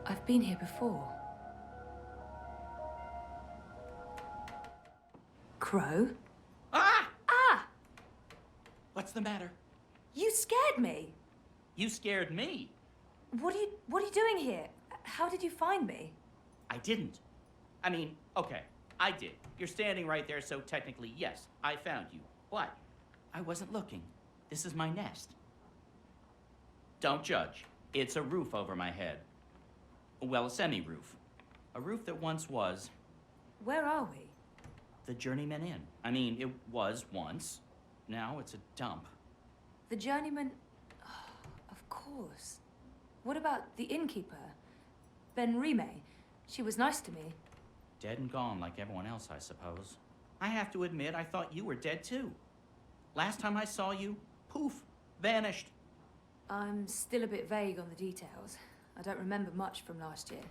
I've been here before. Crow? Ah! Ah! What's the matter? You scared me! You scared me. What are you doing here? How did you find me? I didn't. I mean, okay, I did. You're standing right there, so technically, yes, I found you. But I wasn't looking. This is my nest. Don't judge. It's a roof over my head. Well, a semi-roof. A roof that once was Where are we? the Journeyman Inn. I mean, it was once. Now it's a dump. The journeyman... Oh, of course. What about the innkeeper? Ben Rime. She was nice to me. Dead and gone like everyone else, I suppose. I have to admit, I thought you were dead too. Last time I saw you, poof, vanished. I'm still a bit vague on the details. I don't remember much from last year.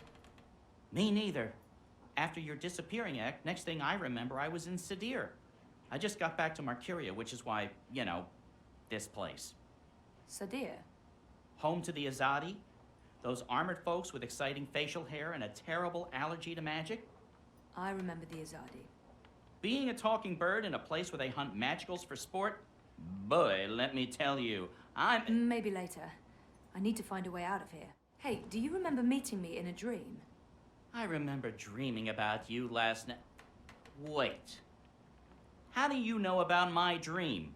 Me neither. After your disappearing act, next thing I remember, I was in Sadir. I just got back to Marcuria, which is why, you know, this place. Sadir? Home to the Azadi, those armored folks with exciting facial hair and a terrible allergy to magic. I remember the Azadi. Being a talking bird in a place where they hunt magicals for sport, boy, let me tell you, I'm... Maybe later. I need to find a way out of here. Hey, do you remember meeting me in a dream? I remember dreaming about you last night. Wait. How do you know about my dream?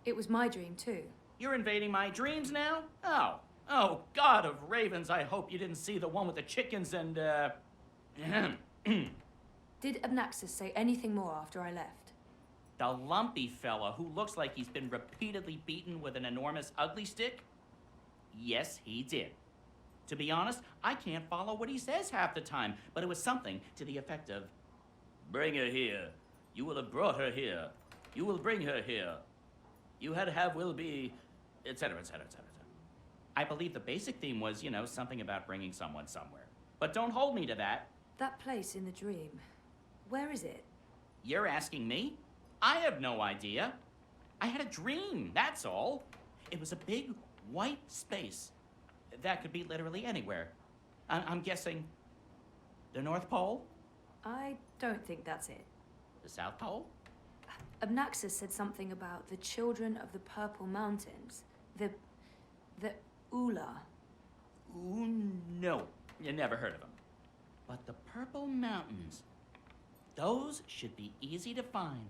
It was my dream, too. You're invading my dreams now? Oh, God of ravens, I hope you didn't see the one with the chickens and, Did Abnaxis say anything more after I left? the lumpy fella who looks like he's been repeatedly beaten with an enormous ugly stick? Yes, he did. To be honest, I can't follow what he says half the time, but it was something to the effect of, "Bring her here. You will have brought her here. You will bring her here. You had have will be," etc., etc., etc. I believe the basic theme was, you know, something about bringing someone somewhere. But don't hold me to that. That place in the dream. Where is it? You're asking me? I have no idea. I had a dream, that's all. It was a big white space. That could be literally anywhere. I'm guessing the North Pole? I don't think that's it. The South Pole? Abnaxis said something about the children of the Purple Mountains. The Ula. Ooh, no. You never heard of them. But the Purple Mountains, those should be easy to find.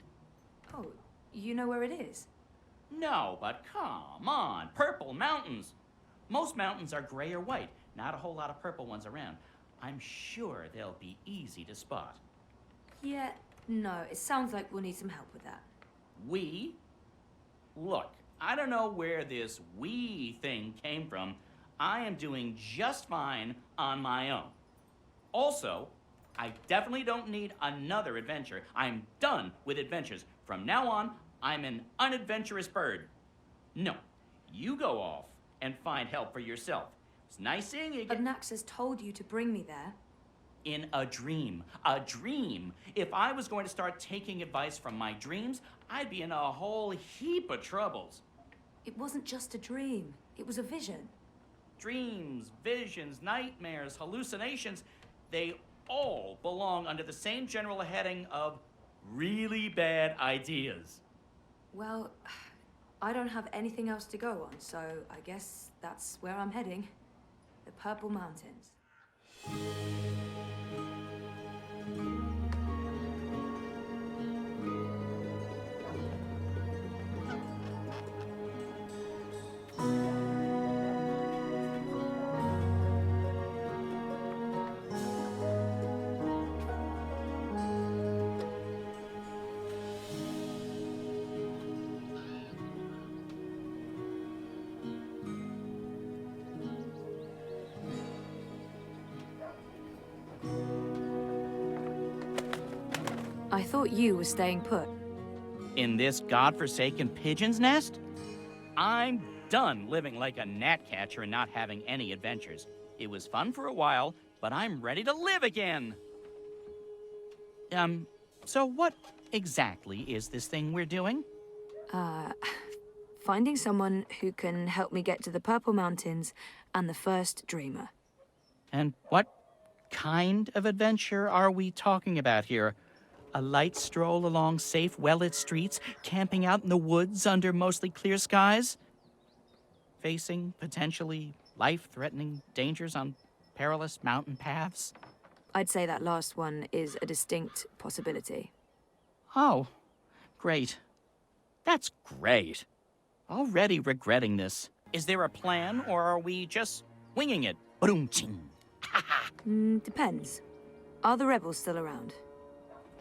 Oh, you know where it is? No, but come on, Purple Mountains. Most mountains are gray or white, not a whole lot of purple ones around. I'm sure they'll be easy to spot. Yeah, no, it sounds like we'll need some help with that. We? Look, I don't know where this we thing came from. I am doing just fine on my own. Also, I definitely don't need another adventure. I'm done with adventures. From now on, I'm an unadventurous bird. No, you go off and find help for yourself. It's nice seeing you again. Abnaxis told you to bring me there. In a dream. A dream. If I was going to start taking advice from my dreams, I'd be in a whole heap of troubles. It wasn't just a dream. It was a vision. Dreams, visions, nightmares, hallucinations, they all belong under the same general heading of really bad ideas. Well, I don't have anything else to go on, so I guess that's where I'm heading. The Purple Mountains. I thought you were staying put. In this godforsaken pigeon's nest? I'm done living like a gnatcatcher and not having any adventures. It was fun for a while, but I'm ready to live again. So what exactly is this thing we're doing? Finding someone who can help me get to the Purple Mountains and the first dreamer. And what kind of adventure are we talking about here? A light stroll along safe, well-lit streets, camping out in the woods under mostly clear skies? Facing potentially life-threatening dangers on perilous mountain paths? I'd say that last one is a distinct possibility. Oh, great. That's great. Already regretting this. Is there a plan, or are we just winging it? Ba-doom-ching. Depends. Are the rebels still around?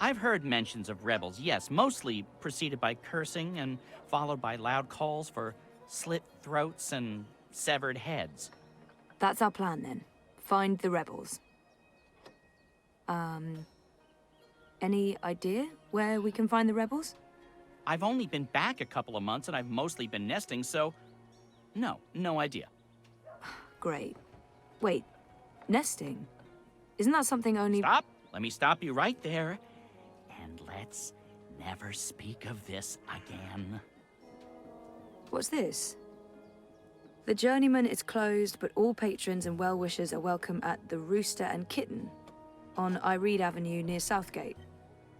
I've heard mentions of rebels, yes, mostly preceded by cursing and followed by loud calls for slit throats and severed heads. That's our plan then. Find the rebels. Any idea where we can find the rebels? I've only been back a couple of months and I've mostly been nesting, so no idea. Great. Wait, nesting? Isn't that something only— Stop! Let me stop you right there. And let's never speak of this again. What's this? The Journeyman is closed, but all patrons and well-wishers are welcome at the Rooster and Kitten on Iread Avenue near Southgate.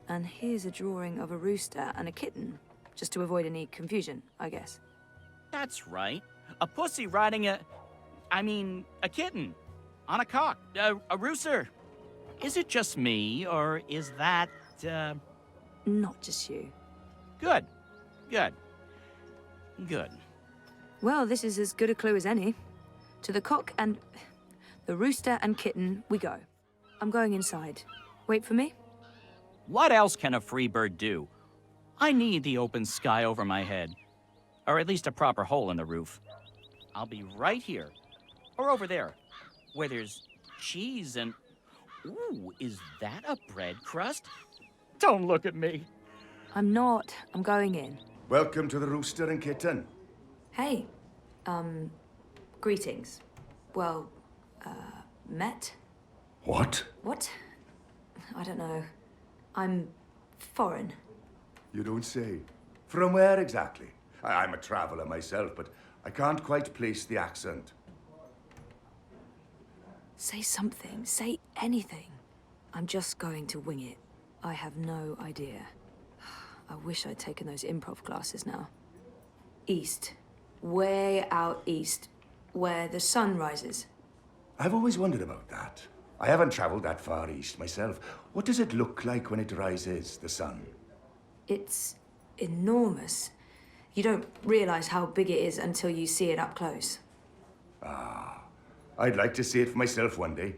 And here's a drawing of a rooster and a kitten, just to avoid any confusion, I guess. That's right. A pussy riding a kitten. On a cock. A rooster. Is it just me, or is that, Not just you. Good. Well, this is as good a clue as any. To the cock and the rooster and kitten we go. I'm going inside. Wait for me? What else can a free bird do? I need the open sky over my head. Or at least a proper hole in the roof. I'll be right here. Or over there. Where there's cheese and... Ooh, is that a bread crust? Don't look at me. I'm not. I'm going in. Welcome to the Rooster and Kitten. Hey. Greetings. Well, met? What? What? I don't know. I'm foreign. You don't say. From where exactly? I'm a traveller myself, but I can't quite place the accent. Say something. Say anything. I'm just going to wing it. I have no idea. I wish I'd taken those improv classes now. East. Way out east. Where the sun rises. I've always wondered about that. I haven't travelled that far east myself. What does it look like when it rises, the sun? It's enormous. You don't realize how big it is until you see it up close. I'd like to see it for myself one day.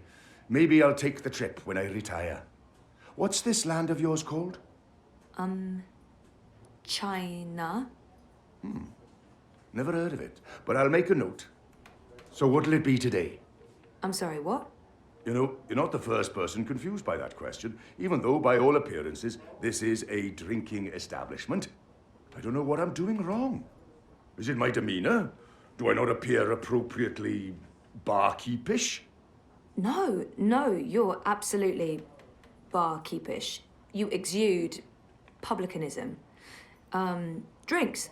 Maybe I'll take the trip when I retire. What's this land of yours called? China? Never heard of it, but I'll make a note. So what'll it be today? I'm sorry, what? You know, you're not the first person confused by that question, even though, by all appearances, this is a drinking establishment. I don't know what I'm doing wrong. Is it my demeanor? Do I not appear appropriately barkeepish? No, you're absolutely barkeepish. You exude publicanism. Drinks.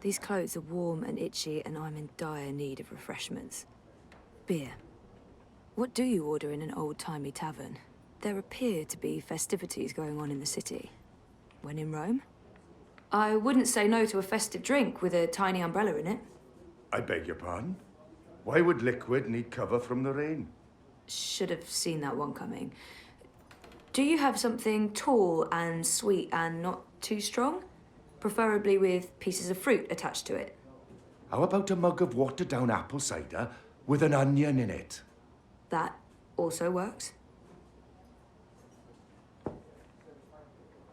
These clothes are warm and itchy, and I'm in dire need of refreshments. Beer. What do you order in an old-timey tavern? There appear to be festivities going on in the city. When in Rome? I wouldn't say no to a festive drink with a tiny umbrella in it. I beg your pardon? Why would liquid need cover from the rain? Should have seen that one coming. Do you have something tall and sweet and not too strong? Preferably with pieces of fruit attached to it. How about a mug of watered-down apple cider with an onion in it? That also works.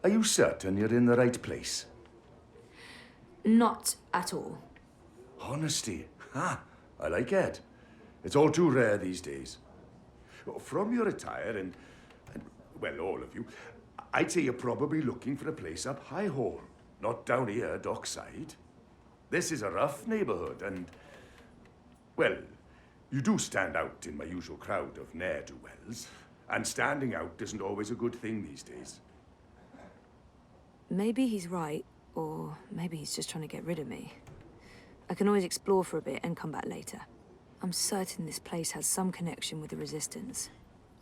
Are you certain you're in the right place? Not at all. Honesty. Ha! I like it. It's all too rare these days. From your attire and well, all of you, I'd say you're probably looking for a place up High Hall, not down here, dockside. This is a rough neighbourhood and, well, you do stand out in my usual crowd of ne'er-do-wells. And standing out isn't always a good thing these days. Maybe he's right, or maybe he's just trying to get rid of me. I can always explore for a bit and come back later. I'm certain this place has some connection with the Resistance.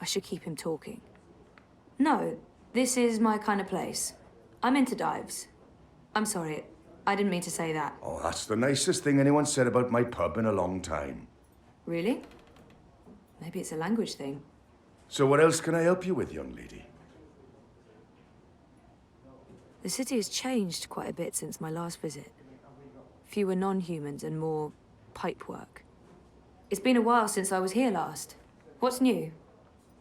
I should keep him talking. No, this is my kind of place. I'm into dives. I'm sorry, I didn't mean to say that. Oh, that's the nicest thing anyone said about my pub in a long time. Really? Maybe it's a language thing. So what else can I help you with, young lady? The city has changed quite a bit since my last visit. Fewer non-humans and more pipework. It's been a while since I was here last. What's new?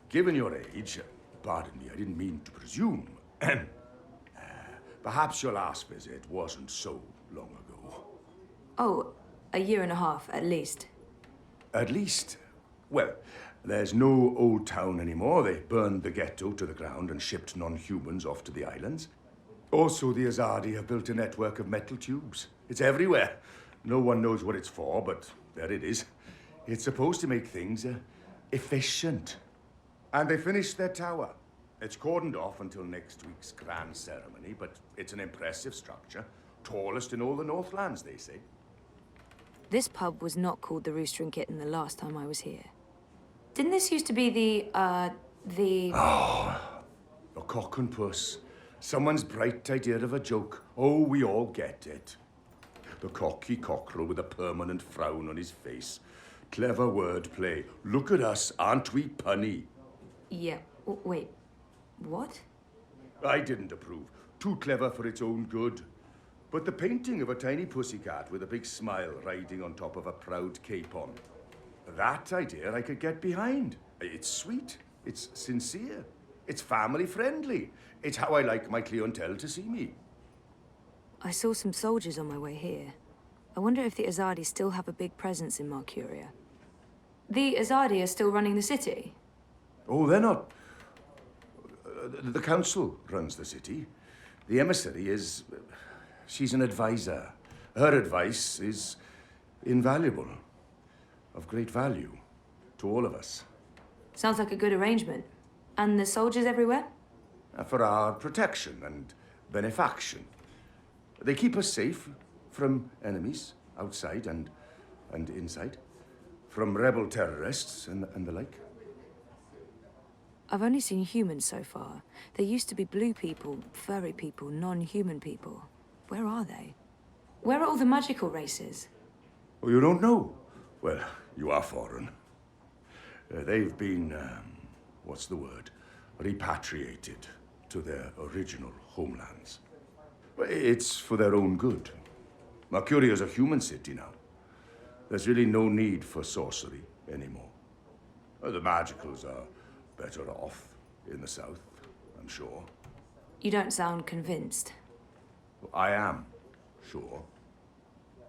Given your age, pardon me, I didn't mean to presume. Perhaps your last visit wasn't so long ago. Oh, a year and a half, at least. At least? Well, there's no old town anymore. They burned the ghetto to the ground and shipped non-humans off to the islands. Also, the Azadi have built a network of metal tubes. It's everywhere. No one knows what it's for, but there it is. It's supposed to make things efficient. And they finished their tower. It's cordoned off until next week's grand ceremony, but it's an impressive structure. Tallest in all the Northlands, they say. This pub was not called the Rooster and Kitten the last time I was here. Didn't this used to be the... A cock and puss. Someone's bright idea of a joke. Oh, we all get it. The cocky cockerel with a permanent frown on his face. Clever wordplay. Look at us, aren't we punny? Yeah, wait, what? I didn't approve. Too clever for its own good. But the painting of a tiny pussycat with a big smile riding on top of a proud capon. That idea I could get behind. It's sweet. It's sincere. It's family friendly. It's how I like my clientele to see me. I saw some soldiers on my way here. I wonder if the Azadi still have a big presence in Marcuria. The Azadi are still running the city? Oh, they're not. The council runs the city. The emissary is... she's an advisor. Her advice is invaluable. Of great value to all of us. Sounds like a good arrangement. And the soldiers everywhere? For our protection and benefaction. They keep us safe from enemies outside and inside. From rebel terrorists and the like. I've only seen humans so far. There used to be blue people, furry people, non-human people. Where are they? Where are all the magical races? Oh, you don't know? Well, you are foreign. They've been, what's the word? Repatriated to their original homelands. It's for their own good. Mercuria is a human city now. There's really no need for sorcery anymore. The magicals are better off in the south, I'm sure. You don't sound convinced. I am, sure.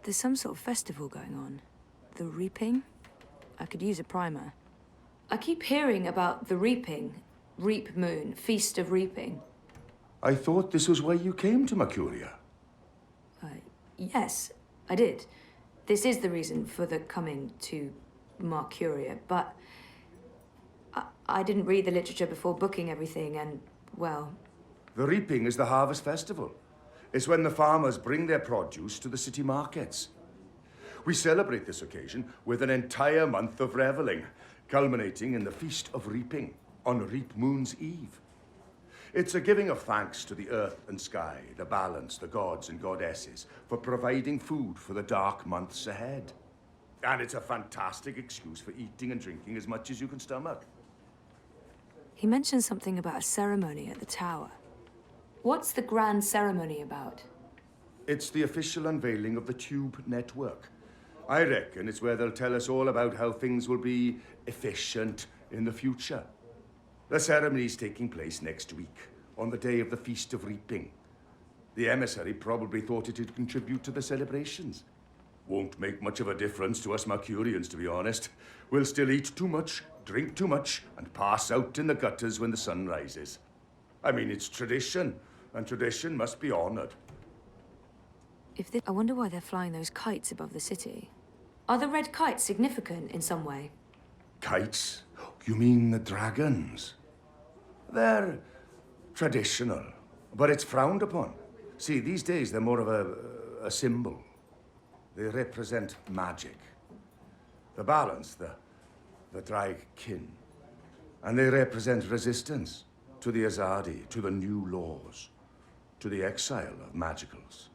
There's some sort of festival going on. The Reaping? I could use a primer. I keep hearing about the Reaping. Reap Moon, Feast of Reaping. I thought this was why you came to Mercuria. Yes, I did. This is the reason for the coming to Mercuria, but I didn't read the literature before booking everything, and, well... The Reaping is the harvest festival. It's when the farmers bring their produce to the city markets. We celebrate this occasion with an entire month of reveling, culminating in the Feast of Reaping on Reap Moon's Eve. It's a giving of thanks to the earth and sky, the balance, the gods and goddesses, for providing food for the dark months ahead. And it's a fantastic excuse for eating and drinking as much as you can stomach. He mentioned something about a ceremony at the tower. What's the grand ceremony about? It's the official unveiling of the Tube Network. I reckon it's where they'll tell us all about how things will be efficient in the future. The ceremony's taking place next week, on the day of the Feast of Reaping. The emissary probably thought it'd contribute to the celebrations. Won't make much of a difference to us Mercurians, to be honest. We'll still eat too much, drink too much, and pass out in the gutters when the sun rises. I mean, it's tradition, and tradition must be honored. I wonder why they're flying those kites above the city. Are the red kites significant in some way? Kites? You mean the dragons? They're traditional, but it's frowned upon. See, these days they're more of a symbol. They represent magic. The balance, the Drag kin. And they represent resistance to the Azadi, to the new laws, to the exile of magicals.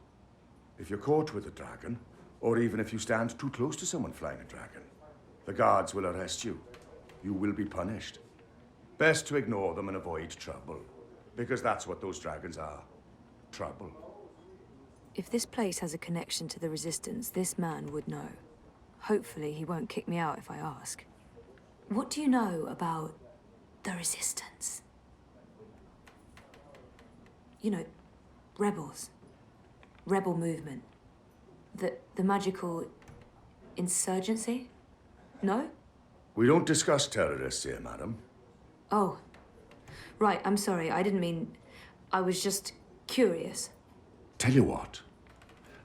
If you're caught with a dragon, or even if you stand too close to someone flying a dragon, the guards will arrest you. You will be punished. Best to ignore them and avoid trouble, because that's what those dragons are. Trouble. If this place has a connection to the Resistance, this man would know. Hopefully he won't kick me out if I ask. What do you know about the Resistance? You know, rebels. Rebel movement. The magical insurgency? No? We don't discuss terrorists here, madam. Oh. Right, I'm sorry. I didn't mean... I was just curious. Tell you what.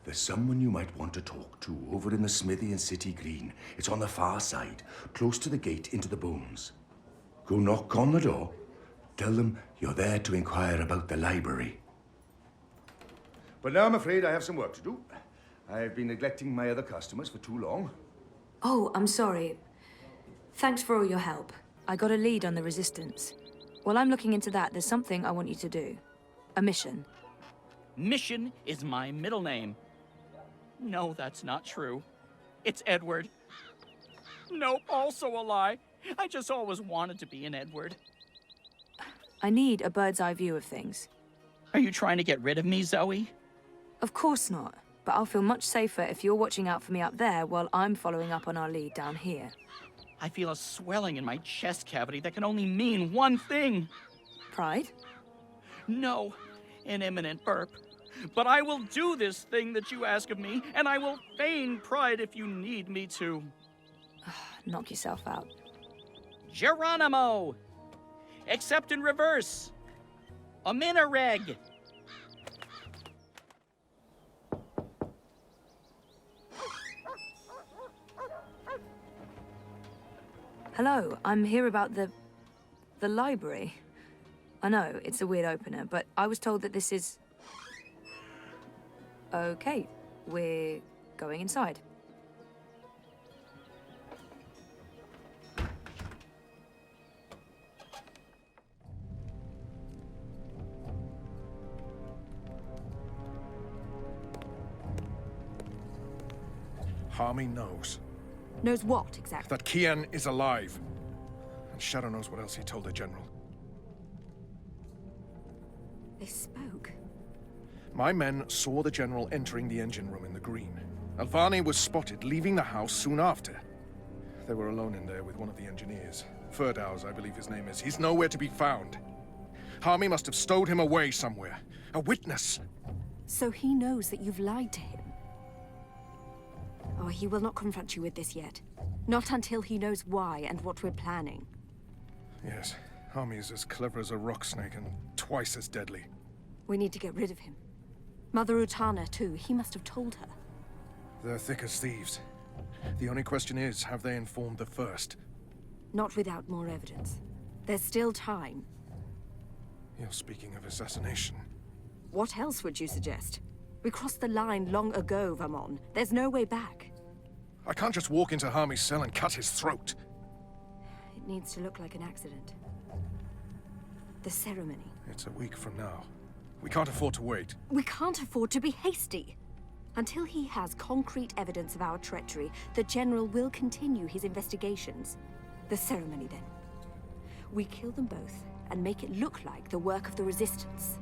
There's someone you might want to talk to over in the smithy in City Green. It's on the far side, close to the gate into the booms. Go knock on the door. Tell them you're there to inquire about the library. But now I'm afraid I have some work to do. I've been neglecting my other customers for too long. Oh, I'm sorry. Thanks for all your help. I got a lead on the Resistance. While I'm looking into that, there's something I want you to do. A mission. Mission is my middle name. No, that's not true. It's Edward. Nope, also a lie. I just always wanted to be an Edward. I need a bird's eye view of things. Are you trying to get rid of me, Zoe? Of course not. But I'll feel much safer if you're watching out for me up there while I'm following up on our lead down here. I feel a swelling in my chest cavity that can only mean one thing. Pride? No, an imminent burp. But I will do this thing that you ask of me, and I will feign pride if you need me to. Knock yourself out. Geronimo! Except in reverse. A Minareg. Hello, I'm here about the library. I know, it's a weird opener, but I was told that this is... Okay, we're going inside. Harmy knows. Knows what, exactly? That Kian is alive. And Shadow knows what else he told the General. They spoke. My men saw the General entering the engine room in the Green. Alvani was spotted leaving the house soon after. They were alone in there with one of the engineers. Ferdows, I believe his name is. He's nowhere to be found. Harmy must have stowed him away somewhere. A witness. So he knows that you've lied to him? Oh, he will not confront you with this yet. Not until he knows why and what we're planning. Yes, Harmy is as clever as a rock snake and twice as deadly. We need to get rid of him. Mother Utana, too. He must have told her. They're thick as thieves. The only question is, have they informed the first? Not without more evidence. There's still time. You're speaking of assassination. What else would you suggest? We crossed the line long ago, Vamon. There's no way back. I can't just walk into Harmy's cell and cut his throat. It needs to look like an accident. The ceremony. It's a week from now. We can't afford to wait. We can't afford to be hasty. Until he has concrete evidence of our treachery, the General will continue his investigations. The ceremony, then. We kill them both and make it look like the work of the Resistance.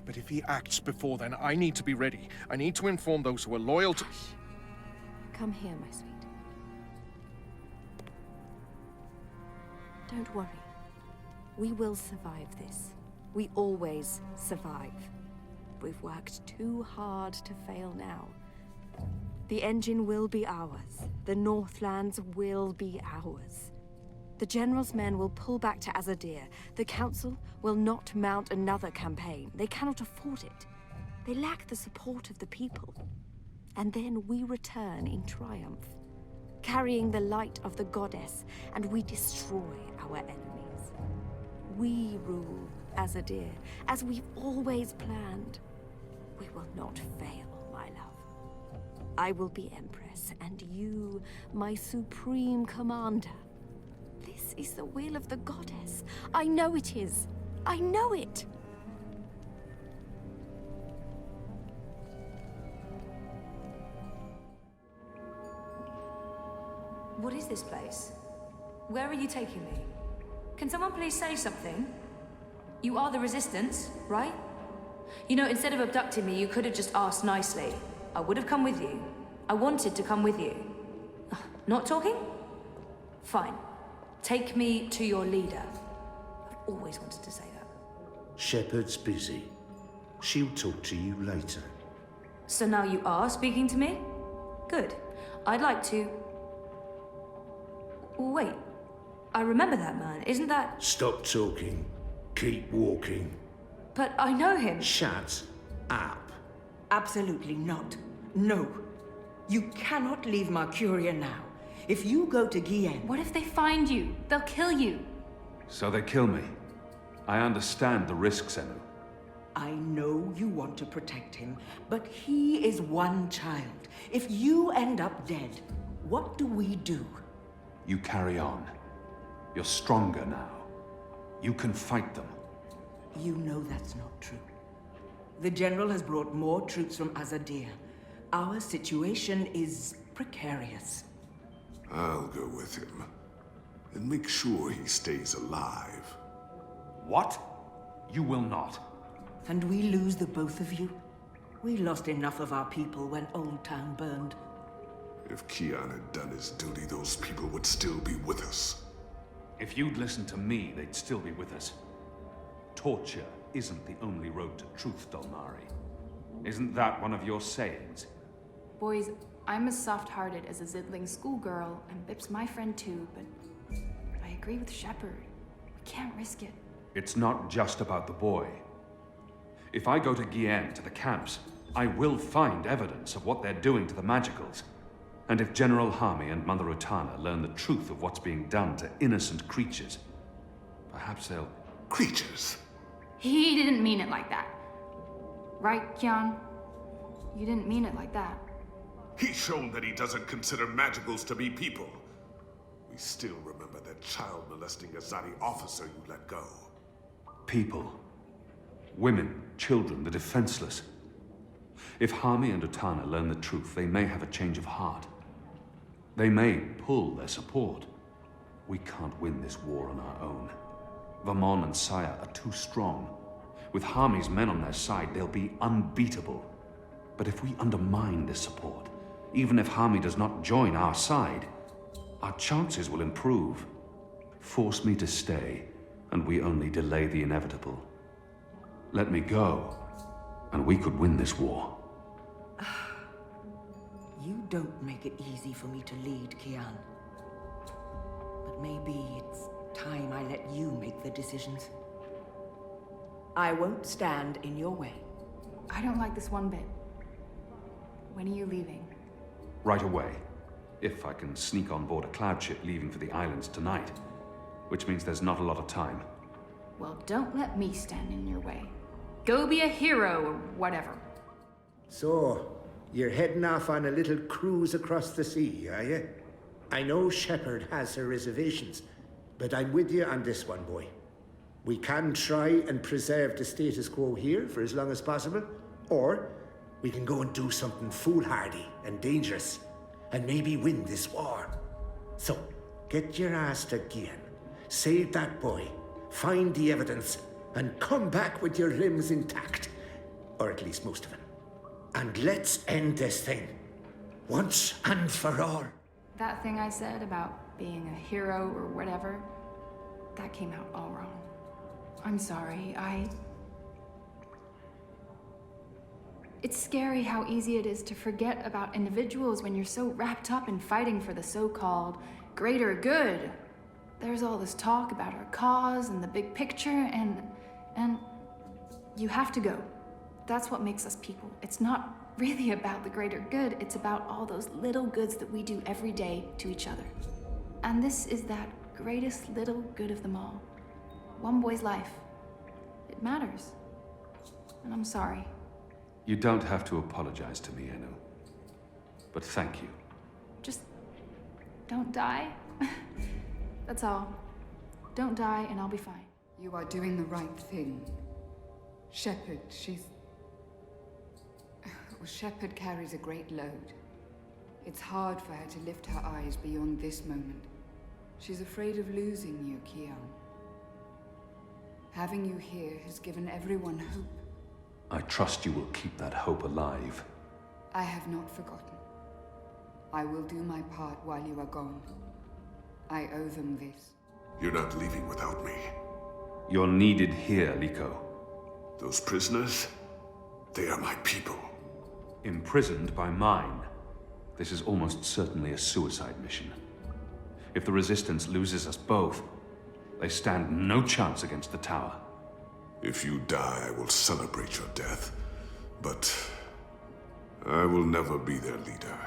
But if he acts before then, I need to be ready. I need to inform those who are loyal to... Hush. Come here, my sweet. Don't worry. We will survive this. We always survive. We've worked too hard to fail now. The engine will be ours. The Northlands will be ours. The General's men will pull back to Azadir. The Council will not mount another campaign. They cannot afford it. They lack the support of the people. And then we return in triumph, carrying the light of the goddess, and we destroy our enemies. We rule Azadir, as we've always planned. We will not fail, my love. I will be Empress, and you, my supreme commander. This is the will of the goddess. I know it is. I know it. What is this place? Where are you taking me? Can someone please say something? You are the Resistance, right? You know, instead of abducting me, you could have just asked nicely. I would have come with you. I wanted to come with you. Not talking? Fine. Take me to your leader. I've always wanted to say that. Shepard's busy. She'll talk to you later. So now you are speaking to me? Good. I'd like to... Wait. I remember that man. Isn't that... Stop talking. Keep walking. But I know him. Shut up. Absolutely not. No. You cannot leave Mercuria now. If you go to Guillen... What if they find you? They'll kill you. So they kill me. I understand the risks, Enu. I know you want to protect him, but he is one child. If you end up dead, what do we do? You carry on. You're stronger now. You can fight them. You know that's not true. The General has brought more troops from Azadir. Our situation is precarious. I'll go with him. And make sure he stays alive. What? You will not. And we lose the both of you? We lost enough of our people when Old Town burned. If Kian had done his duty, those people would still be with us. If you'd listened to me, they'd still be with us. Torture isn't the only road to truth, Dolnari. Isn't that one of your sayings? Boys, I'm as soft-hearted as a Zidling schoolgirl, and Bip's my friend too, but I agree with Shepard. We can't risk it. It's not just about the boy. If I go to Guillen, to the camps, I will find evidence of what they're doing to the Magicals. And if General Harmy and Mother Utana learn the truth of what's being done to innocent creatures, perhaps they'll... Creatures? He didn't mean it like that. Right, Kian? You didn't mean it like that. He's shown that he doesn't consider Magicals to be people. We still remember that child-molesting Azadi officer you let go. People. Women, children, the defenseless. If Harmy and Utana learn the truth, they may have a change of heart. They may pull their support. We can't win this war on our own. Vermon and Saya are too strong. With Harmy's men on their side, they'll be unbeatable. But if we undermine this support, even if Harmy does not join our side, our chances will improve. Force me to stay, and we only delay the inevitable. Let me go, and we could win this war. You don't make it easy for me to lead, Kian. But maybe it's time I let you make the decisions. I won't stand in your way. I don't like this one bit. When are you leaving? Right away. If I can sneak on board a cloud ship leaving for the islands tonight. Which means there's not a lot of time. Well, don't let me stand in your way. Go be a hero or whatever. So, you're heading off on a little cruise across the sea, are you? I know Shepard has her reservations, but I'm with you on this one, boy. We can try and preserve the status quo here for as long as possible, or we can go and do something foolhardy and dangerous, and maybe win this war. So, get your ass to Guillen, save that boy, find the evidence, and come back with your limbs intact. Or at least most of them. And let's end this thing. Once and for all. That thing I said about being a hero or whatever, that came out all wrong. I'm sorry, It's scary how easy it is to forget about individuals when you're so wrapped up in fighting for the so-called greater good. There's all this talk about our cause and the big picture, and you have to go. That's what makes us people. It's not really about the greater good, it's about all those little goods that we do every day to each other. And this is that greatest little good of them all. One boy's life. It matters. And I'm sorry. You don't have to apologize to me, Enu. But thank you. Just don't die. That's all. Don't die and I'll be fine. You are doing the right thing. Shepard, Shepard carries a great load. It's hard for her to lift her eyes beyond this moment. She's afraid of losing you, Kian. Having you here has given everyone hope. I trust you will keep that hope alive. I have not forgotten. I will do my part while you are gone. I owe them this. You're not leaving without me. You're needed here, Liko. Those prisoners, they are my people. Imprisoned by mine. This is almost certainly a suicide mission. If the Resistance loses us both, they stand no chance against the tower. If you die, I will celebrate your death. But I will never be their leader.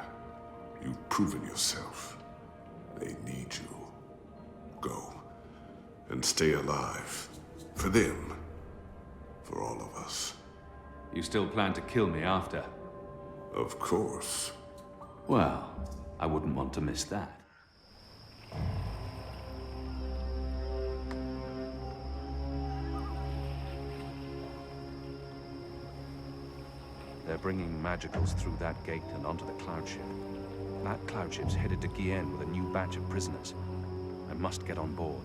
You've proven yourself. They need you. Go. And stay alive. For them. For all of us. You still plan to kill me after? Of course. Well, I wouldn't want to miss that. They're bringing magicals through that gate and onto the cloud ship. That cloud ship's headed to Gien with a new batch of prisoners. I must get on board.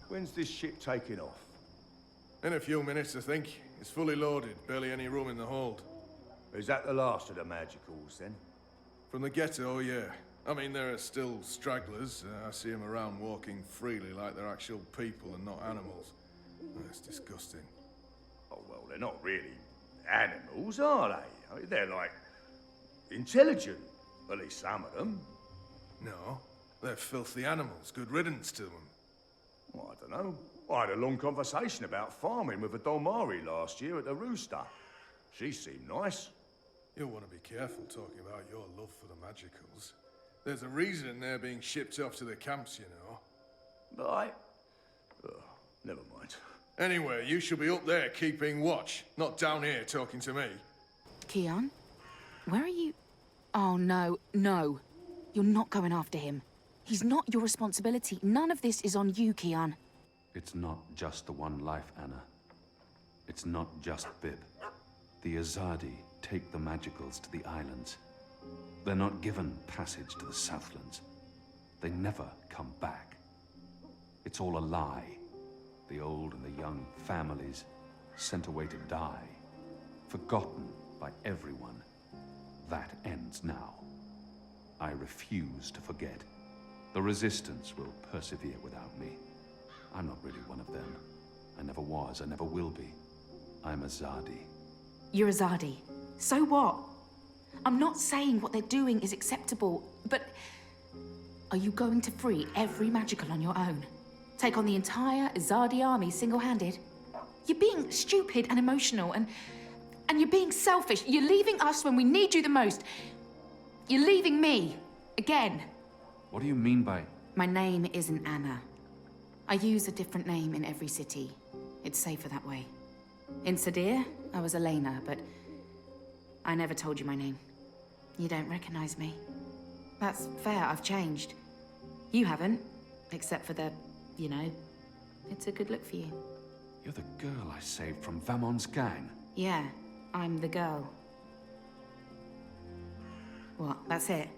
When's this ship taking off? In a few minutes, I think. It's fully loaded, barely any room in the hold. Is that the last of the magicals, then? From the ghetto, yeah. I mean, there are still stragglers. I see them around walking freely like they're actual people and not animals. It's disgusting. Oh, well, they're not really animals, are they? I mean, they're like intelligent. At least some of them. No, they're filthy animals. Good riddance to them. Well, I don't know. I had a long conversation about farming with a Dolmari last year at the Rooster. She seemed nice. You'll want to be careful talking about your love for the magicals. There's a reason they're being shipped off to the camps, you know. But never mind. Anyway, you should be up there keeping watch, not down here talking to me. Kian? Where are you? Oh, no, no. You're not going after him. He's not your responsibility. None of this is on you, Kian. It's not just the one life, Anna. It's not just Bib. The Azadi take the magicals to the islands. They're not given passage to the Southlands. They never come back. It's all a lie. The old and the young families sent away to die. Forgotten by everyone. That ends now. I refuse to forget. The Resistance will persevere without me. I'm not really one of them. I never was, I never will be. I'm Azadi. You're Azadi. So what? I'm not saying what they're doing is acceptable, but... Are you going to free every magical on your own? Take on the entire Azadi army single-handed? You're being stupid and emotional, and you're being selfish. You're leaving us when we need you the most. You're leaving me. Again. What do you mean by... My name isn't Anna. I use a different name in every city. It's safer that way. In Sadir, I was Elena, but I never told you my name. You don't recognize me. That's fair, I've changed. You haven't, except for the, you know, it's a good look for you. You're the girl I saved from Vamon's gang. Yeah, I'm the girl. What, that's it?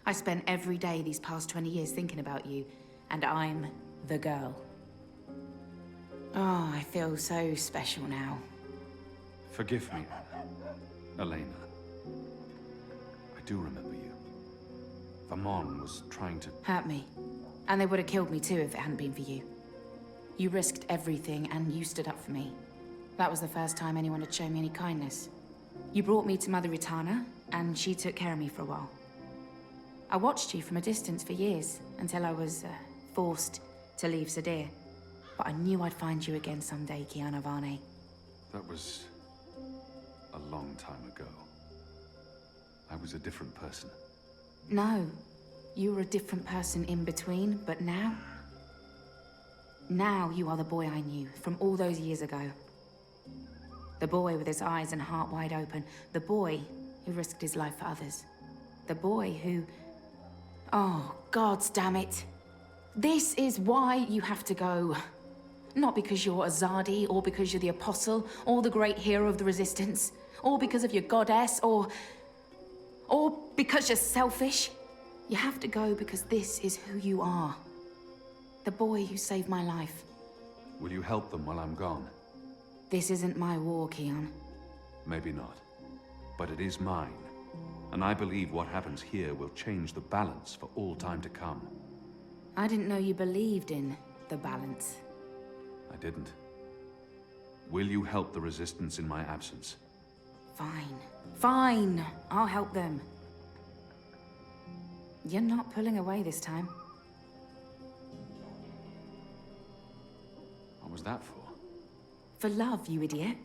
I spent every day these past 20 years thinking about you, and I'm the girl. Oh, I feel so special now. Forgive me, Elena. I do remember you. Vamon was trying to... Hurt me. And they would have killed me too if it hadn't been for you. You risked everything and you stood up for me. That was the first time anyone had shown me any kindness. You brought me to Mother Ritana, and she took care of me for a while. I watched you from a distance for years, until I was forced to leave Sadir. But I knew I'd find you again someday, Kiana Varney. That was... a long time ago. I was a different person. No. You were a different person in between, but now... Now you are the boy I knew from all those years ago. The boy with his eyes and heart wide open. The boy who risked his life for others. The boy who... Oh, gods damn it. This is why you have to go. Not because you're Azadi, or because you're the Apostle, or the great hero of the Resistance, or because of your goddess, or because you're selfish. You have to go because this is who you are. The boy who saved my life. Will you help them while I'm gone? This isn't my war, Keon. Maybe not. But it is mine. And I believe what happens here will change the balance for all time to come. I didn't know you believed in the balance. I didn't. Will you help the Resistance in my absence? Fine. Fine. I'll help them. You're not pulling away this time. What was that for? For love, you idiot.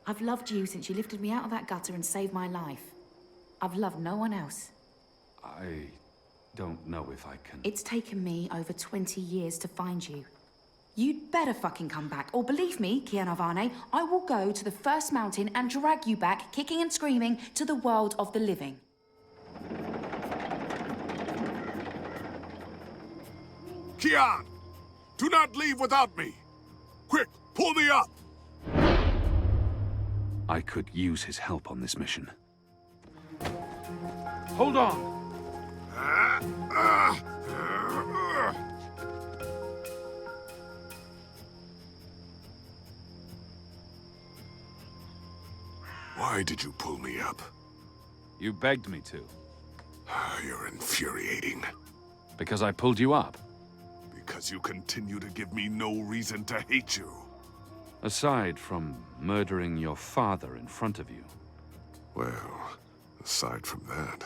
I've loved you since you lifted me out of that gutter and saved my life. I've loved no one else. I don't know if I can... It's taken me over 20 years to find you. You'd better fucking come back, or believe me, Kian Avane, I will go to the first mountain and drag you back, kicking and screaming, to the world of the living. Kian! Do not leave without me! Quick, pull me up! I could use his help on this mission. Hold on! Why did you pull me up? You begged me to. You're infuriating. Because I pulled you up. Because you continue to give me no reason to hate you. Aside from murdering your father in front of you. Well, aside from that...